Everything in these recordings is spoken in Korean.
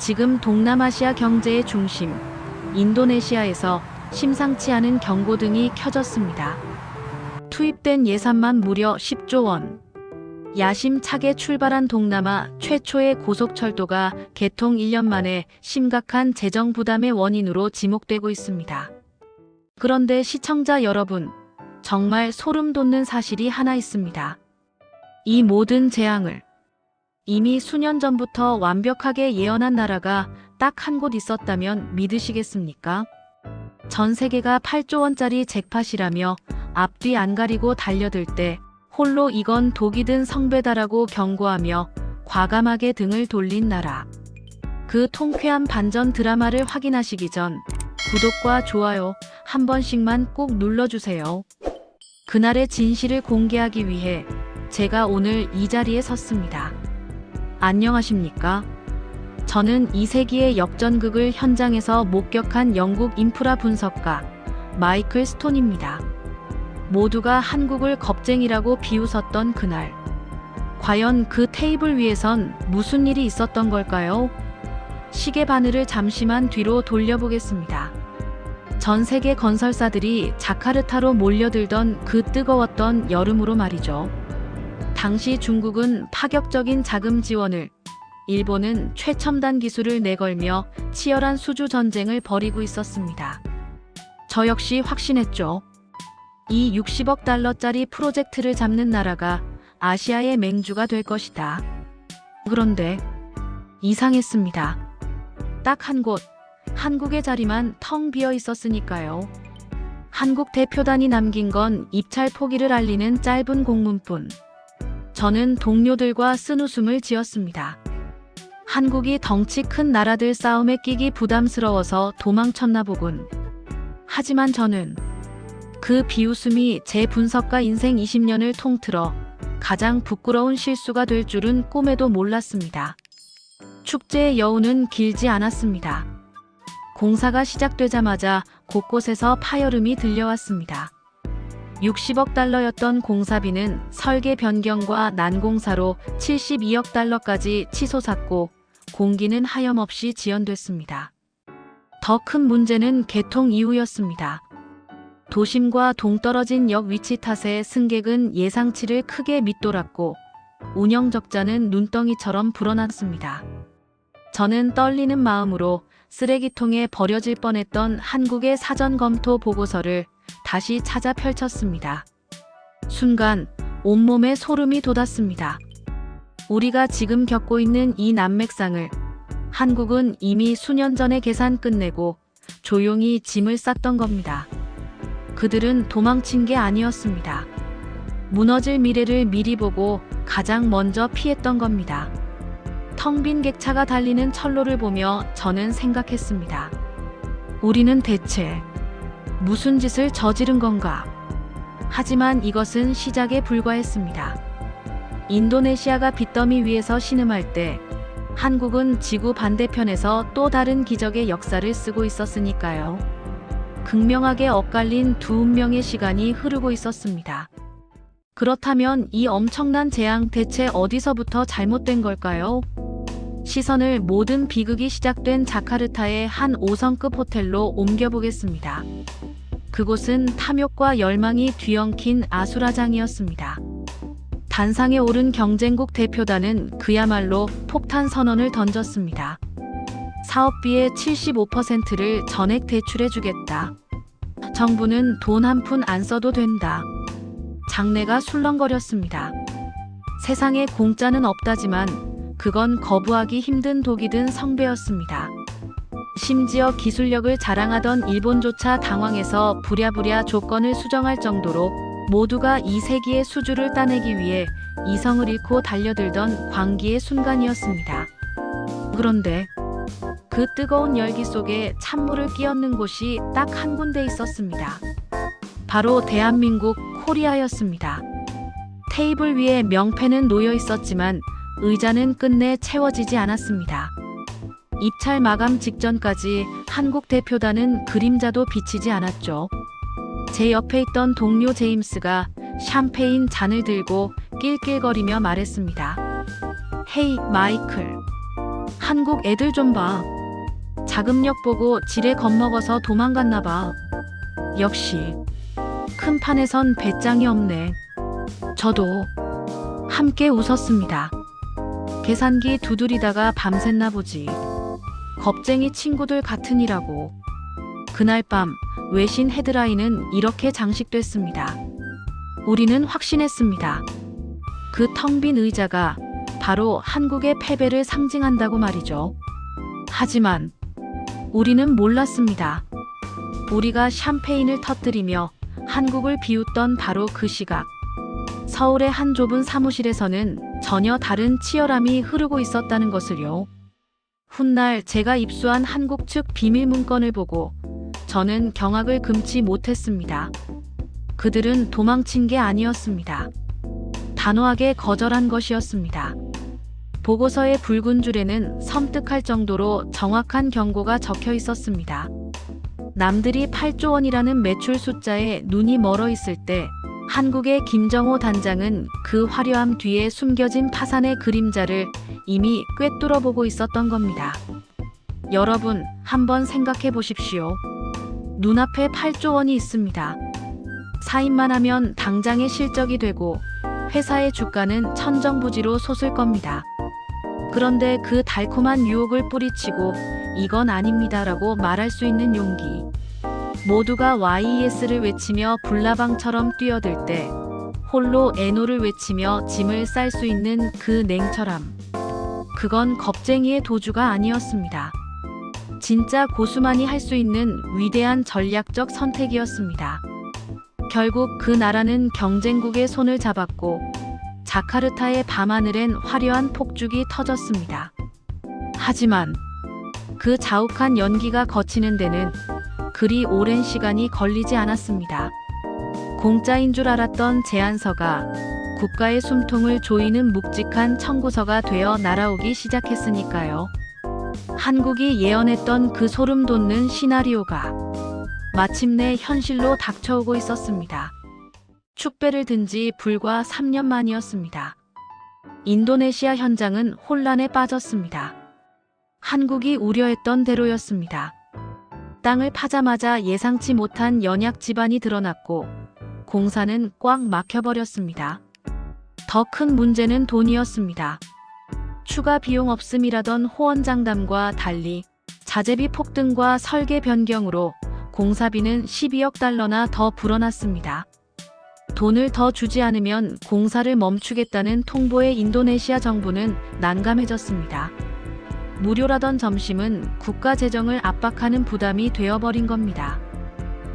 지금 동남아시아 경제의 중심, 인도네시아에서 심상치 않은 경고등이 켜졌습니다. 투입된 예산만 무려 10조 원. 야심차게 출발한 동남아 최초의 고속철도가 개통 1년 만에 심각한 재정 부담의 원인으로 지목되고 있습니다. 그런데 시청자 여러분, 정말 소름 돋는 사실이 하나 있습니다. 이 모든 재앙을 이미 수년 전부터 완벽하게 예언한 나라가 딱 한 곳 있었다면 믿으시겠습니까? 전 세계가 8조 원짜리 잭팟이라며 앞뒤 안 가리고 달려들 때 홀로 이건 독이 든 성배다라고 경고하며 과감하게 등을 돌린 나라. 그 통쾌한 반전 드라마를 확인하시기 전 구독과 좋아요 한 번씩만 꼭 눌러주세요. 그날의 진실을 공개하기 위해 제가 오늘 이 자리에 섰습니다. 안녕하십니까? 저는 이 세기의 역전극을 현장에서 목격한 영국 인프라 분석가 마이클 스톤입니다. 모두가 한국을 겁쟁이라고 비웃었던 그날. 과연 그 테이블 위에선 무슨 일이 있었던 걸까요? 시계 바늘을 잠시만 뒤로 돌려보겠습니다. 전 세계 건설사들이 자카르타로 몰려들던 그 뜨거웠던 여름으로 말이죠. 당시 중국은 파격적인 자금 지원을, 일본은 최첨단 기술을 내걸며 치열한 수주 전쟁을 벌이고 있었습니다. 저 역시 확신했죠. 이 60억 달러짜리 프로젝트를 잡는 나라가 아시아의 맹주가 될 것이다. 그런데 이상했습니다. 딱 한 곳, 한국의 자리만 텅 비어 있었으니까요. 한국 대표단이 남긴 건 입찰 포기를 알리는 짧은 공문뿐. 저는 동료들과 쓴웃음을 지었습니다. 한국이 덩치 큰 나라들 싸움에 끼기 부담스러워서 도망쳤나 보군. 하지만 저는 그 비웃음이 제 분석가 인생 20년을 통틀어 가장 부끄러운 실수가 될 줄은 꿈에도 몰랐습니다. 축제의 여운은 길지 않았습니다. 공사가 시작되자마자 곳곳에서 파열음이 들려왔습니다. 60억 달러였던 공사비는 설계 변경과 난공사로 72억 달러까지 치솟았고 공기는 하염없이 지연됐습니다. 더 큰 문제는 개통 이후였습니다. 도심과 동떨어진 역 위치 탓에 승객은 예상치를 크게 밑돌았고 운영 적자는 눈덩이처럼 불어났습니다. 저는 떨리는 마음으로 쓰레기통에 버려질 뻔했던 한국의 사전 검토 보고서를 다시 찾아 펼쳤습니다. 순간 온몸에 소름이 돋았습니다. 우리가 지금 겪고 있는 이 난맥상을 한국은 이미 수년 전에 계산 끝내고 조용히 짐을 쌌던 겁니다. 그들은 도망친 게 아니었습니다. 무너질 미래를 미리 보고 가장 먼저 피했던 겁니다. 텅 빈 객차가 달리는 철로를 보며 저는 생각했습니다. 우리는 대체 무슨 짓을 저지른 건가? 하지만 이것은 시작에 불과했습니다. 인도네시아가 빚더미 위에서 신음할 때 한국은 지구 반대편에서 또 다른 기적의 역사를 쓰고 있었으니까요. 극명하게 엇갈린 두 운명의 시간이 흐르고 있었습니다. 그렇다면 이 엄청난 재앙 대체 어디서부터 잘못된 걸까요? 시선을 모든 비극이 시작된 자카르타의 한 5성급 호텔로 옮겨보겠습니다. 그곳은 탐욕과 열망이 뒤엉킨 아수라장이었습니다. 단상에 오른 경쟁국 대표단은 그야말로 폭탄 선언을 던졌습니다. 사업비의 75%를 전액 대출해주겠다. 정부는 돈 한 푼 안 써도 된다. 장내가 술렁거렸습니다. 세상에 공짜는 없다지만 그건 거부하기 힘든 독이 든 성배였습니다. 심지어 기술력을 자랑하던 일본조차 당황해서 부랴부랴 조건을 수정할 정도로 모두가 이 세기의 수주를 따내기 위해 이성을 잃고 달려들던 광기의 순간이었습니다. 그런데 그 뜨거운 열기 속에 찬물을 끼얹는 곳이 딱 한 군데 있었습니다. 바로 대한민국 코리아였습니다. 테이블 위에 명패는 놓여 있었지만 의자는 끝내 채워지지 않았습니다. 입찰 마감 직전까지 한국 대표단은 그림자도 비치지 않았죠. 제 옆에 있던 동료 제임스가 샴페인 잔을 들고 낄낄거리며 말했습니다. 헤이 마이클. 한국 애들 좀 봐. 자금력 보고 지레 겁먹어서 도망갔나 봐. 역시 큰 판에선 배짱이 없네. 저도 함께 웃었습니다. 계산기 두드리다가 밤샜나 보지. 겁쟁이 친구들 같으니라고. 그날 밤 외신 헤드라인은 이렇게 장식됐습니다. 우리는 확신했습니다. 그 텅 빈 의자가 바로 한국의 패배를 상징한다고 말이죠. 하지만 우리는 몰랐습니다. 우리가 샴페인을 터뜨리며 한국을 비웃던 바로 그 시각, 서울의 한 좁은 사무실에서는 전혀 다른 치열함이 흐르고 있었다는 것을요. 훗날 제가 입수한 한국 측 비밀 문건을 보고 저는 경악을 금치 못했습니다. 그들은 도망친 게 아니었습니다. 단호하게 거절한 것이었습니다. 보고서의 붉은 줄에는 섬뜩할 정도로 정확한 경고가 적혀 있었습니다. 남들이 8조 원이라는 매출 숫자에 눈이 멀어 있을 때 한국의 김정호 단장은 그 화려함 뒤에 숨겨진 파산의 그림자를 이미 꿰뚫어 보고 있었던 겁니다. 여러분, 한번 생각해 보십시오. 눈앞에 8조 원이 있습니다. 사인만 하면 당장의 실적이 되고 회사의 주가는 천정부지로 솟을 겁니다. 그런데 그 달콤한 유혹을 뿌리치고 이건 아닙니다라고 말할 수 있는 용기. 모두가 YES를 외치며 불나방처럼 뛰어들 때 홀로 에노를 외치며 짐을 쌀 수 있는 그 냉철함. 그건 겁쟁이의 도주가 아니었습니다. 진짜 고수만이 할 수 있는 위대한 전략적 선택이었습니다. 결국 그 나라는 경쟁국의 손을 잡았고 자카르타의 밤하늘엔 화려한 폭죽이 터졌습니다. 하지만 그 자욱한 연기가 거치는 데는 그리 오랜 시간이 걸리지 않았습니다. 공짜인 줄 알았던 제안서가 국가의 숨통을 조이는 묵직한 청구서가 되어 날아오기 시작했으니까요. 한국이 예언했던 그 소름 돋는 시나리오가 마침내 현실로 닥쳐오고 있었습니다. 축배를 든 지 불과 3년 만이었습니다. 인도네시아 현장은 혼란에 빠졌습니다. 한국이 우려했던 대로였습니다. 땅을 파자마자 예상치 못한 연약 지반이 드러났고 공사는 꽉 막혀버렸습니다. 더 큰 문제는 돈이었습니다. 추가 비용 없음이라던 호언장담과 달리 자재비 폭등과 설계 변경으로 공사비는 12억 달러나 더 불어났습니다. 돈을 더 주지 않으면 공사를 멈추겠다는 통보에 인도네시아 정부는 난감해졌습니다. 무료라던 점심은 국가 재정을 압박하는 부담이 되어버린 겁니다.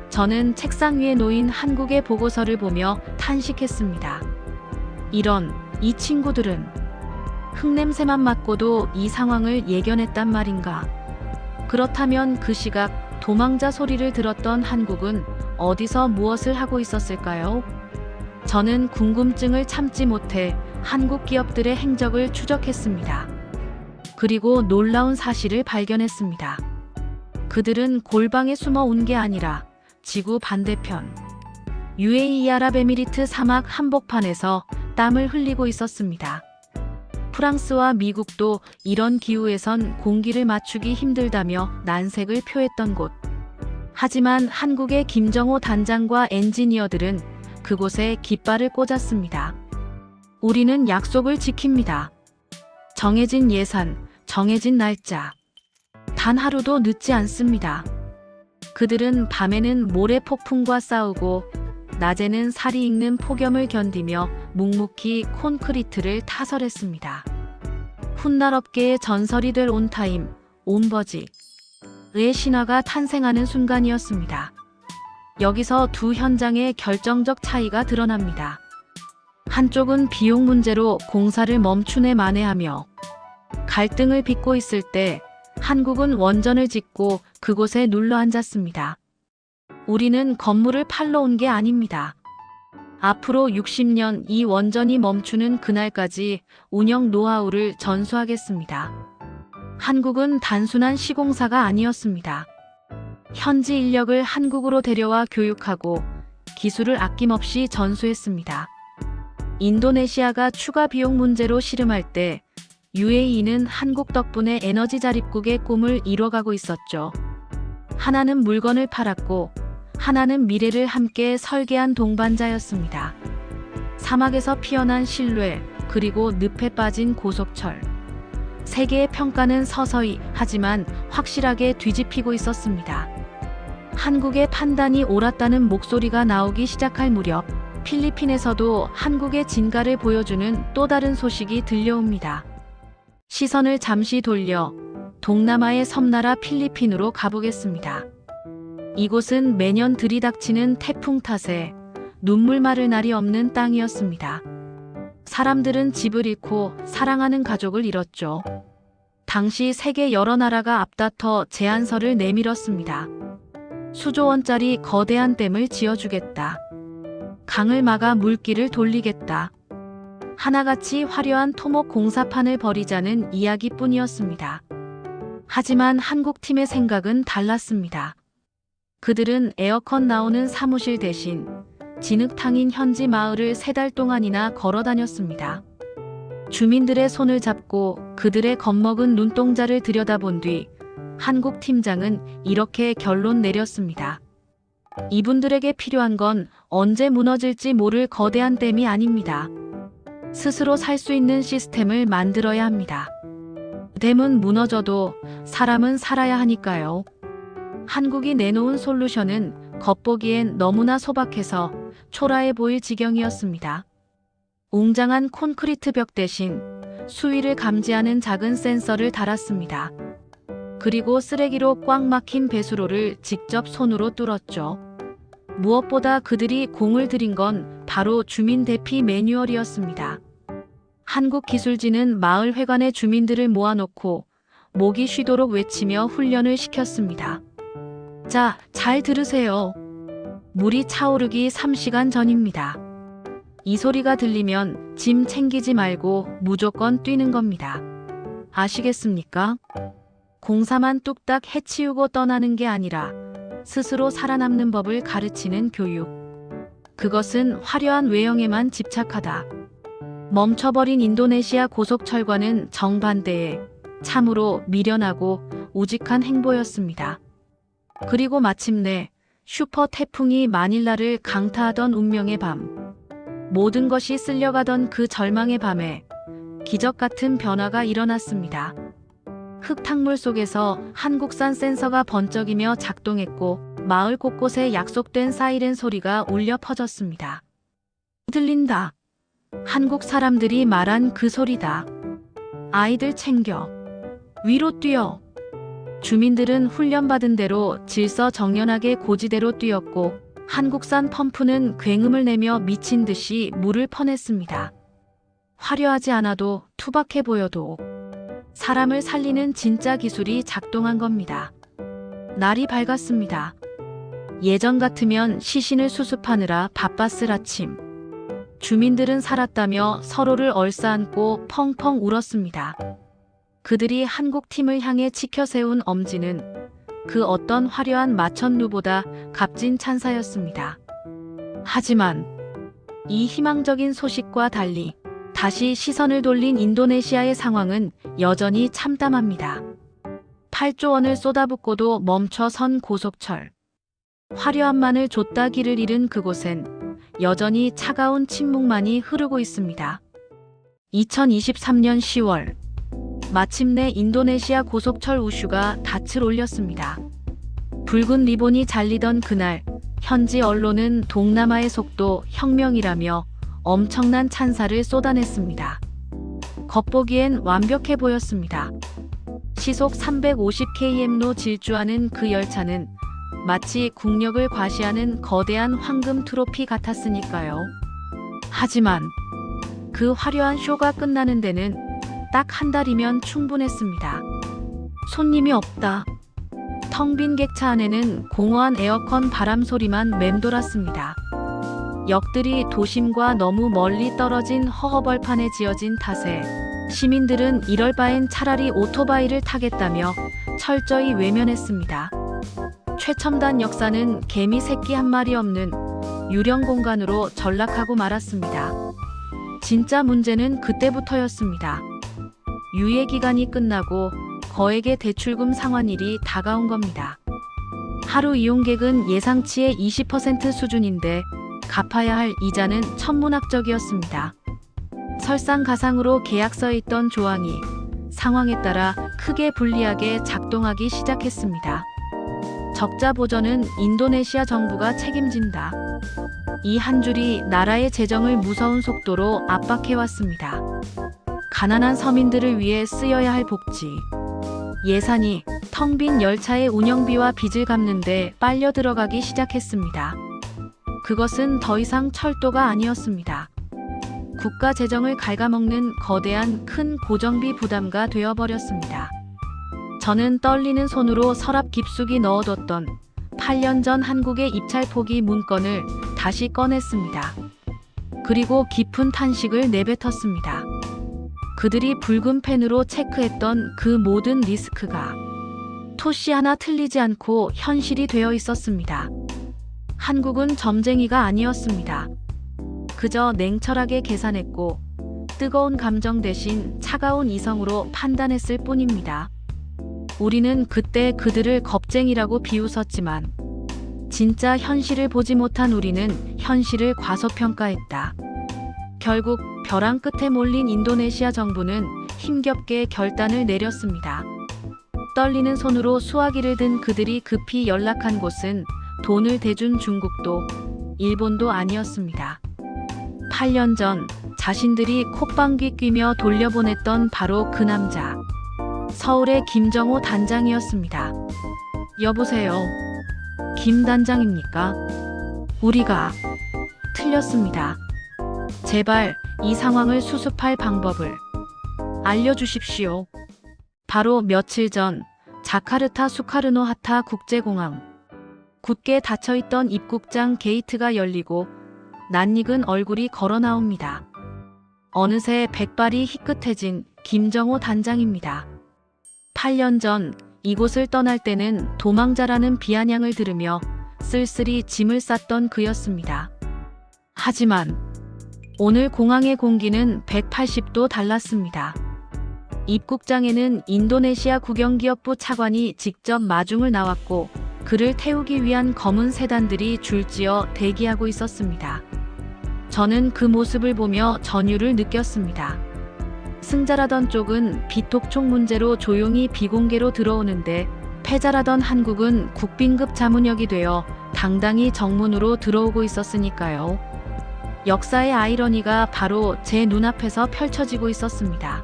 저는 책상 위에 놓인 한국의 보고서를 보며 탄식했습니다. 이 친구들은 흙냄새만 맡고도 이 상황을 예견했단 말인가. 그렇다면 그 시각 도망자 소리를 들었던 한국은 어디서 무엇을 하고 있었을까요? 저는 궁금증을 참지 못해 한국 기업들의 행적을 추적했습니다. 그리고 놀라운 사실을 발견했습니다. 그들은 골방에 숨어 온 게 아니라 지구 반대편 UAE 아랍에미리트 사막 한복판에서 땀을 흘리고 있었습니다. 프랑스와 미국도 이런 기후에선 공기를 맞추기 힘들다며 난색을 표했던 곳. 하지만 한국의 김정호 단장과 엔지니어들은 그곳에 깃발을 꽂았습니다. 우리는 약속을 지킵니다. 정해진 예산, 정해진 날짜. 단 하루도 늦지 않습니다. 그들은 밤에는 모래 폭풍과 싸우고 낮에는 살이 익는 폭염을 견디며 묵묵히 콘크리트를 타설했습니다. 훗날 업계의 전설이 될 온타임, 온버직의 신화가 탄생하는 순간이었습니다. 여기서 두 현장의 결정적 차이가 드러납니다. 한쪽은 비용 문제로 공사를 멈춘에 만회하며 갈등을 빚고 있을 때 한국은 원전을 짓고 그곳에 눌러앉았습니다. 우리는 건물을 팔러 온 게 아닙니다. 앞으로 60년 이 원전이 멈추는 그날까지 운영 노하우를 전수하겠습니다. 한국은 단순한 시공사가 아니었습니다. 현지 인력을 한국으로 데려와 교육하고 기술을 아낌없이 전수했습니다. 인도네시아가 추가 비용 문제로 씨름할 때 UAE는 한국 덕분에 에너지 자립국의 꿈을 이뤄가고 있었죠. 하나는 물건을 팔았고 하나는 미래를 함께 설계한 동반자였습니다. 사막에서 피어난 신뢰, 그리고 늪에 빠진 고속철. 세계의 평가는 서서히 하지만 확실하게 뒤집히고 있었습니다. 한국의 판단이 옳았다는 목소리가 나오기 시작할 무렵 필리핀에서도 한국의 진가를 보여주는 또 다른 소식이 들려옵니다. 시선을 잠시 돌려 동남아의 섬나라 필리핀으로 가보겠습니다. 이곳은 매년 들이닥치는 태풍 탓에 눈물 마를 날이 없는 땅이었습니다. 사람들은 집을 잃고 사랑하는 가족을 잃었죠. 당시 세계 여러 나라가 앞다퉈 제안서를 내밀었습니다. 수조 원짜리 거대한 댐을 지어주겠다. 강을 막아 물길을 돌리겠다. 하나같이 화려한 토목 공사판을 벌이자는 이야기뿐이었습니다. 하지만 한국팀의 생각은 달랐습니다. 그들은 에어컨 나오는 사무실 대신 진흙탕인 현지 마을을 3달 동안이나 걸어 다녔습니다. 주민들의 손을 잡고 그들의 겁먹은 눈동자를 들여다본 뒤 한국 팀장은 이렇게 결론 내렸습니다. 이분들에게 필요한 건 언제 무너질지 모를 거대한 댐이 아닙니다. 스스로 살 수 있는 시스템을 만들어야 합니다. 댐은 무너져도 사람은 살아야 하니까요. 한국이 내놓은 솔루션은 겉보기엔 너무나 소박해서 초라해 보일 지경이었습니다. 웅장한 콘크리트 벽 대신 수위를 감지하는 작은 센서를 달았습니다. 그리고 쓰레기로 꽉 막힌 배수로를 직접 손으로 뚫었죠. 무엇보다 그들이 공을 들인 건 바로 주민 대피 매뉴얼이었습니다. 한국 기술진은 마을 회관에 주민들을 모아놓고 목이 쉬도록 외치며 훈련을 시켰습니다. 자, 잘 들으세요. 물이 차오르기 3시간 전입니다. 이 소리가 들리면 짐 챙기지 말고 무조건 뛰는 겁니다. 아시겠습니까? 공사만 뚝딱 해치우고 떠나는 게 아니라 스스로 살아남는 법을 가르치는 교육. 그것은 화려한 외형에만 집착하다. 멈춰버린 인도네시아 고속철과는 정반대의 참으로 미련하고 우직한 행보였습니다. 그리고 마침내 슈퍼 태풍이 마닐라를 강타하던 운명의 밤. 모든 것이 쓸려가던 그 절망의 밤에 기적 같은 변화가 일어났습니다. 흙탕물 속에서 한국산 센서가 번쩍이며 작동했고 마을 곳곳에 약속된 사이렌 소리가 울려 퍼졌습니다. 들린다. 한국 사람들이 말한 그 소리다. 아이들 챙겨. 위로 뛰어. 주민들은 훈련받은 대로 질서정연하게 고지대로 뛰었고 한국산 펌프는 굉음을 내며 미친 듯이 물을 퍼냈습니다. 화려하지 않아도 투박해 보여도 사람을 살리는 진짜 기술이 작동한 겁니다. 날이 밝았습니다. 예전 같으면 시신을 수습하느라 바빴을 아침. 주민들은 살았다며 서로를 얼싸안고 펑펑 울었습니다. 그들이 한국 팀을 향해 치켜세운 엄지는 그 어떤 화려한 마천루보다 값진 찬사였습니다. 하지만 이 희망적인 소식과 달리 다시 시선을 돌린 인도네시아의 상황은 여전히 참담합니다. 8조 원을 쏟아붓고도 멈춰선 고속철. 화려함만을 줬다 길을 잃은 그곳엔 여전히 차가운 침묵만이 흐르고 있습니다. 2023년 10월 마침내 인도네시아 고속철 우슈가 닻을 올렸습니다. 붉은 리본이 잘리던 그날 현지 언론은 동남아의 속도 혁명이라며 엄청난 찬사를 쏟아냈습니다. 겉보기엔 완벽해 보였습니다. 시속 350km로 질주하는 그 열차는 마치 국력을 과시하는 거대한 황금 트로피 같았으니까요. 하지만 그 화려한 쇼가 끝나는 데는 딱 한 달이면 충분했습니다. 손님이 없다. 텅 빈 객차 안에는 공허한 에어컨 바람 소리만 맴돌았습니다. 역들이 도심과 너무 멀리 떨어진 허허벌판에 지어진 탓에 시민들은 이럴 바엔 차라리 오토바이를 타겠다며 철저히 외면했습니다. 최첨단 역사는 개미 새끼 한 마리 없는 유령 공간으로 전락하고 말았습니다. 진짜 문제는 그때부터였습니다. 유예 기간이 끝나고 거액의 대출금 상환일이 다가온 겁니다. 하루 이용객은 예상치의 20% 수준인데 갚아야 할 이자는 천문학적이었습니다. 설상가상으로 계약서에 있던 조항이 상황에 따라 크게 불리하게 작동하기 시작했습니다. 적자 보전은 인도네시아 정부가 책임진다. 이 한 줄이 나라의 재정을 무서운 속도로 압박해왔습니다. 가난한 서민들을 위해 쓰여야 할 복지, 예산이 텅 빈 열차의 운영비와 빚을 갚는데 빨려 들어가기 시작했습니다. 그것은 더 이상 철도가 아니었습니다. 국가 재정을 갉아먹는 거대한 큰 고정비 부담가 되어버렸습니다. 저는 떨리는 손으로 서랍 깊숙이 넣어뒀던 8년 전 한국의 입찰 포기 문건을 다시 꺼냈습니다. 그리고 깊은 탄식을 내뱉었습니다. 그들이 붉은 펜으로 체크했던 그 모든 리스크가 토시 하나 틀리지 않고 현실이 되어 있었습니다. 한국은 점쟁이가 아니었습니다. 그저 냉철하게 계산했고 뜨거운 감정 대신 차가운 이성으로 판단했을 뿐입니다. 우리는 그때 그들을 겁쟁이라고 비웃었지만 진짜 현실을 보지 못한 우리는 현실을 과소평가했다. 결국 벼랑 끝에 몰린 인도네시아 정부는 힘겹게 결단을 내렸습니다. 떨리는 손으로 수화기를 든 그들이 급히 연락한 곳은 돈을 대준 중국도 일본도 아니었습니다. 8년 전 자신들이 콧방귀 뀌며 돌려보냈던 바로 그 남자, 서울의 김정호 단장이었습니다. 여보세요. 김 단장입니까? 우리가 틀렸습니다. 제발 이 상황을 수습할 방법을 알려주십시오. 바로 며칠 전 자카르타 수카르노 하타 국제공항. 굳게 닫혀있던 입국장 게이트가 열리고 낯익은 얼굴이 걸어 나옵니다. 어느새 백발이 희끗해진 김정호 단장입니다. 8년 전 이곳을 떠날 때는 도망자라는 비아냥을 들으며 쓸쓸히 짐을 쌌던 그였습니다. 하지만 오늘 공항의 공기는 180도 달랐습니다. 입국장에는 인도네시아 국영기업부 차관이 직접 마중을 나왔고 그를 태우기 위한 검은 세단들이 줄지어 대기하고 있었습니다. 저는 그 모습을 보며 전율을 느꼈습니다. 승자라던 쪽은 비톡촉 문제로 조용히 비공개로 들어오는데 패자라던 한국은 국빈급 자문역이 되어 당당히 정문으로 들어오고 있었으니까요. 역사의 아이러니가 바로 제 눈앞에서 펼쳐지고 있었습니다.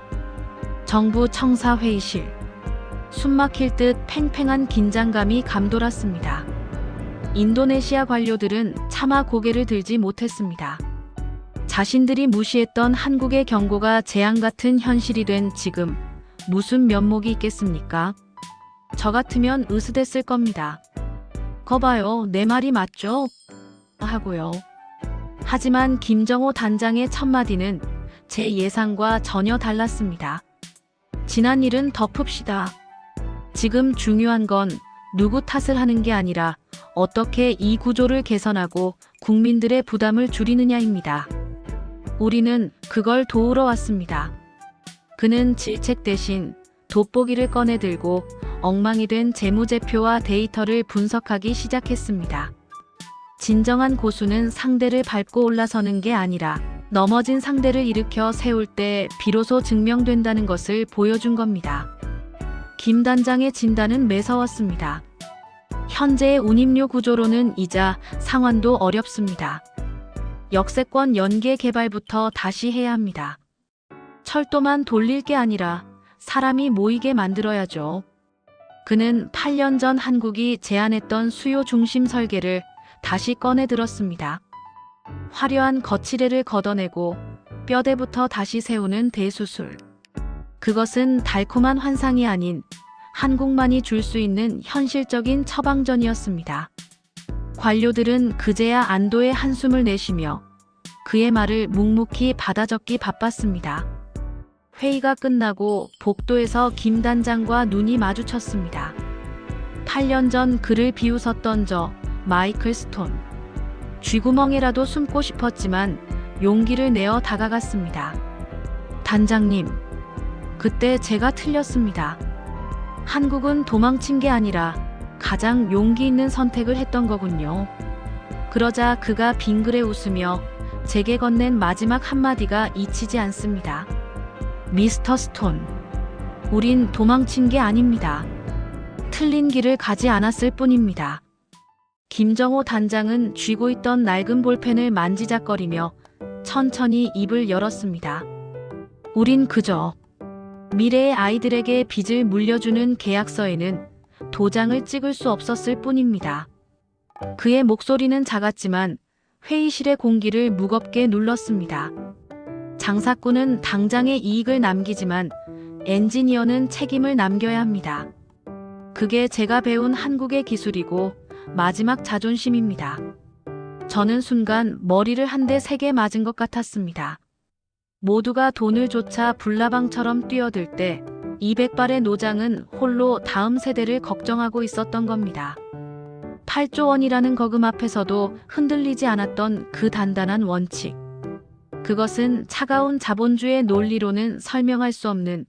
정부 청사회의실. 숨막힐 듯 팽팽한 긴장감이 감돌았습니다. 인도네시아 관료들은 차마 고개를 들지 못했습니다. 자신들이 무시했던 한국의 경고가 재앙 같은 현실이 된 지금 무슨 면목이 있겠습니까? 저 같으면 으스댔을 겁니다. 거봐요, 내 말이 맞죠? 하고요. 하지만 김정호 단장의 첫마디는 제 예상과 전혀 달랐습니다. 지난 일은 덮읍시다. 지금 중요한 건 누구 탓을 하는 게 아니라 어떻게 이 구조를 개선하고 국민들의 부담을 줄이느냐입니다. 우리는 그걸 도우러 왔습니다. 그는 질책 대신 돋보기를 꺼내들고 엉망이 된 재무제표와 데이터를 분석하기 시작했습니다. 진정한 고수는 상대를 밟고 올라서는 게 아니라 넘어진 상대를 일으켜 세울 때 비로소 증명된다는 것을 보여준 겁니다. 김 단장의 진단은 매서웠습니다. 현재의 운임료 구조로는 이자 상환도 어렵습니다. 역세권 연계 개발부터 다시 해야 합니다. 철도만 돌릴 게 아니라 사람이 모이게 만들어야죠. 그는 8년 전 한국이 제안했던 수요 중심 설계를 다시 꺼내 들었습니다. 화려한 거치대를 걷어내고 뼈대부터 다시 세우는 대수술. 그것은 달콤한 환상이 아닌 한국만이 줄 수 있는 현실적인 처방전이었습니다. 관료들은 그제야 안도의 한숨을 내쉬며 그의 말을 묵묵히 받아 적기 바빴습니다. 회의가 끝나고 복도에서 김 단장과 눈이 마주쳤습니다. 8년 전 그를 비웃었던 저 마이클 스톤. 쥐구멍에라도 숨고 싶었지만 용기를 내어 다가갔습니다. 단장님, 그때 제가 틀렸습니다. 한국은 도망친 게 아니라 가장 용기 있는 선택을 했던 거군요. 그러자 그가 빙그레 웃으며 제게 건넨 마지막 한마디가 잊히지 않습니다. 미스터 스톤, 우린 도망친 게 아닙니다. 틀린 길을 가지 않았을 뿐입니다. 김정호 단장은 쥐고 있던 낡은 볼펜을 만지작거리며 천천히 입을 열었습니다. 우린 그저 미래의 아이들에게 빚을 물려주는 계약서에는 도장을 찍을 수 없었을 뿐입니다. 그의 목소리는 작았지만 회의실의 공기를 무겁게 눌렀습니다. 장사꾼은 당장의 이익을 남기지만 엔지니어는 책임을 남겨야 합니다. 그게 제가 배운 한국의 기술이고 마지막 자존심입니다. 저는 순간 머리를 한 대 세게 맞은 것 같았습니다. 모두가 돈을 좇아 불나방처럼 뛰어들 때 200발의 노장은 홀로 다음 세대를 걱정하고 있었던 겁니다. 8조 원이라는 거금 앞에서도 흔들리지 않았던 그 단단한 원칙. 그것은 차가운 자본주의 논리로는 설명할 수 없는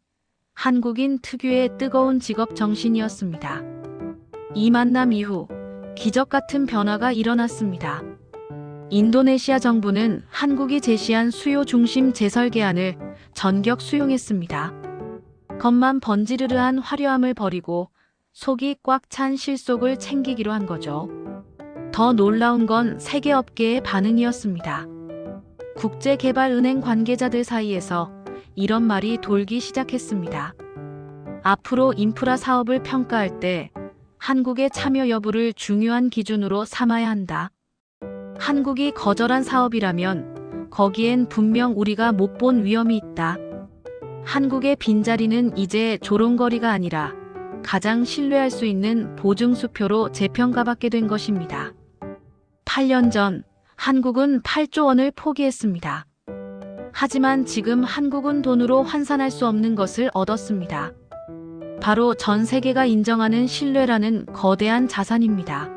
한국인 특유의 뜨거운 직업 정신이었습니다. 이 만남 이후 기적 같은 변화가 일어났습니다. 인도네시아 정부는 한국이 제시한 수요 중심 재설계안을 전격 수용했습니다. 겉만 번지르르한 화려함을 버리고 속이 꽉 찬 실속을 챙기기로 한 거죠. 더 놀라운 건 세계 업계의 반응이었습니다. 국제개발은행 관계자들 사이에서 이런 말이 돌기 시작했습니다. 앞으로 인프라 사업을 평가할 때 한국의 참여 여부를 중요한 기준으로 삼아야 한다. 한국이 거절한 사업이라면 거기엔 분명 우리가 못 본 위험이 있다. 한국의 빈자리는 이제 조롱거리가 아니라 가장 신뢰할 수 있는 보증수표로 재평가받게 된 것입니다. 8년 전 한국은 8조 원을 포기했습니다. 하지만 지금 한국은 돈으로 환산할 수 없는 것을 얻었습니다. 바로 전 세계가 인정하는 신뢰라는 거대한 자산입니다.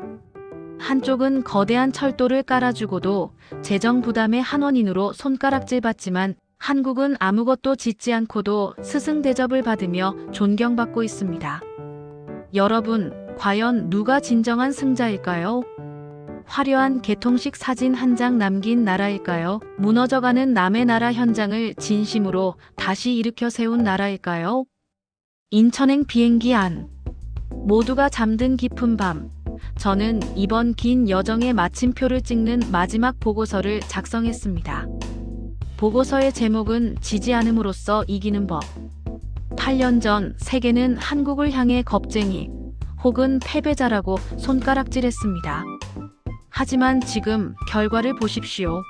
한쪽은 거대한 철도를 깔아주고도 재정 부담의 한 원인으로 손가락질 받지만 한국은 아무것도 짓지 않고도 스승 대접을 받으며 존경받고 있습니다. 여러분, 과연 누가 진정한 승자일까요? 화려한 개통식 사진 한 장 남긴 나라일까요? 무너져가는 남의 나라 현장을 진심으로 다시 일으켜 세운 나라일까요? 인천행 비행기 안. 모두가 잠든 깊은 밤, 저는 이번 긴 여정의 마침표를 찍는 마지막 보고서를 작성했습니다. 보고서의 제목은 지지 않음으로써 이기는 법. 8년 전 세계는 한국을 향해 겁쟁이 혹은 패배자라고 손가락질했습니다. 하지만 지금 결과를 보십시오.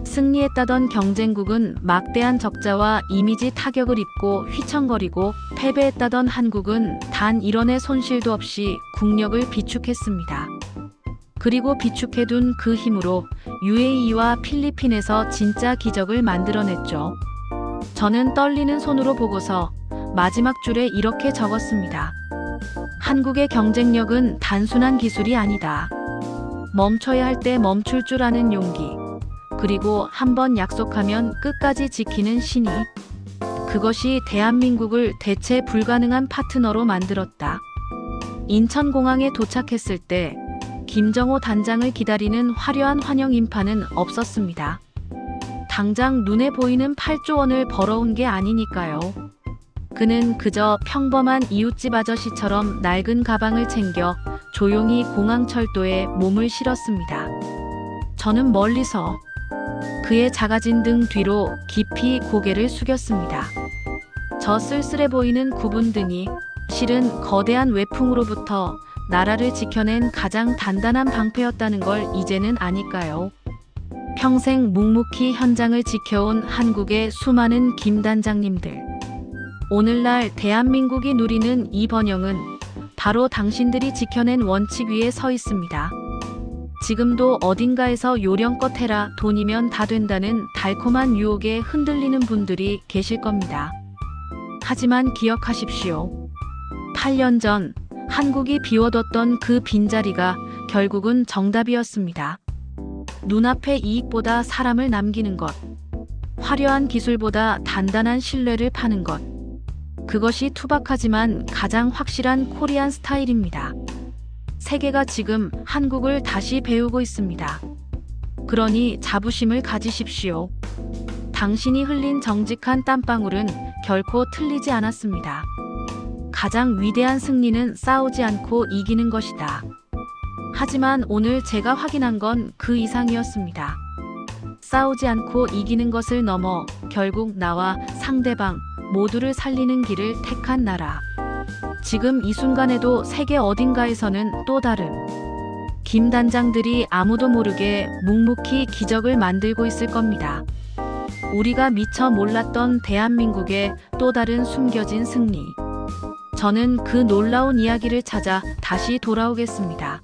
승리했다던 경쟁국은 막대한 적자와 이미지 타격을 입고 휘청거리고 패배했다던 한국은 단 1원의 손실도 없이 국력을 비축했습니다. 그리고 비축해둔 그 힘으로 UAE와 필리핀에서 진짜 기적을 만들어냈죠. 저는 떨리는 손으로 보고서 마지막 줄에 이렇게 적었습니다. 한국의 경쟁력은 단순한 기술이 아니다. 멈춰야 할 때 멈출 줄 아는 용기. 그리고 한번 약속하면 끝까지 지키는 신의. 그것이 대한민국을 대체 불가능한 파트너로 만들었다. 인천공항에 도착했을 때 김정호 단장을 기다리는 화려한 환영 인파는 없었습니다. 당장 눈에 보이는 8조 원을 벌어온 게 아니니까요. 그는 그저 평범한 이웃집 아저씨처럼 낡은 가방을 챙겨 조용히 공항철도에 몸을 실었습니다. 저는 멀리서 그의 작아진 등 뒤로 깊이 고개를 숙였습니다. 저 쓸쓸해 보이는 굽은 등이 실은 거대한 외풍으로부터 나라를 지켜낸 가장 단단한 방패였다는 걸 이제는 아니까요. 평생 묵묵히 현장을 지켜온 한국의 수많은 김 단장님들. 오늘날 대한민국이 누리는 이 번영은 바로 당신들이 지켜낸 원칙 위에 서 있습니다. 지금도 어딘가에서 요령껏 해라, 돈이면 다 된다는 달콤한 유혹에 흔들리는 분들이 계실 겁니다. 하지만 기억하십시오. 8년 전 한국이 비워뒀던 그 빈자리가 결국은 정답이었습니다. 눈앞의 이익보다 사람을 남기는 것, 화려한 기술보다 단단한 신뢰를 파는 것, 그것이 투박하지만 가장 확실한 코리안 스타일입니다. 세계가 지금 한국을 다시 배우고 있습니다. 그러니 자부심을 가지십시오. 당신이 흘린 정직한 땀방울은 결코 틀리지 않았습니다. 가장 위대한 승리는 싸우지 않고 이기는 것이다. 하지만 오늘 제가 확인한 건 그 이상이었습니다. 싸우지 않고 이기는 것을 넘어 결국 나와 상대방 모두를 살리는 길을 택한 나라. 지금 이 순간에도 세계 어딘가에서는 또 다른 김 단장들이 아무도 모르게 묵묵히 기적을 만들고 있을 겁니다. 우리가 미처 몰랐던 대한민국의 또 다른 숨겨진 승리. 저는 그 놀라운 이야기를 찾아 다시 돌아오겠습니다.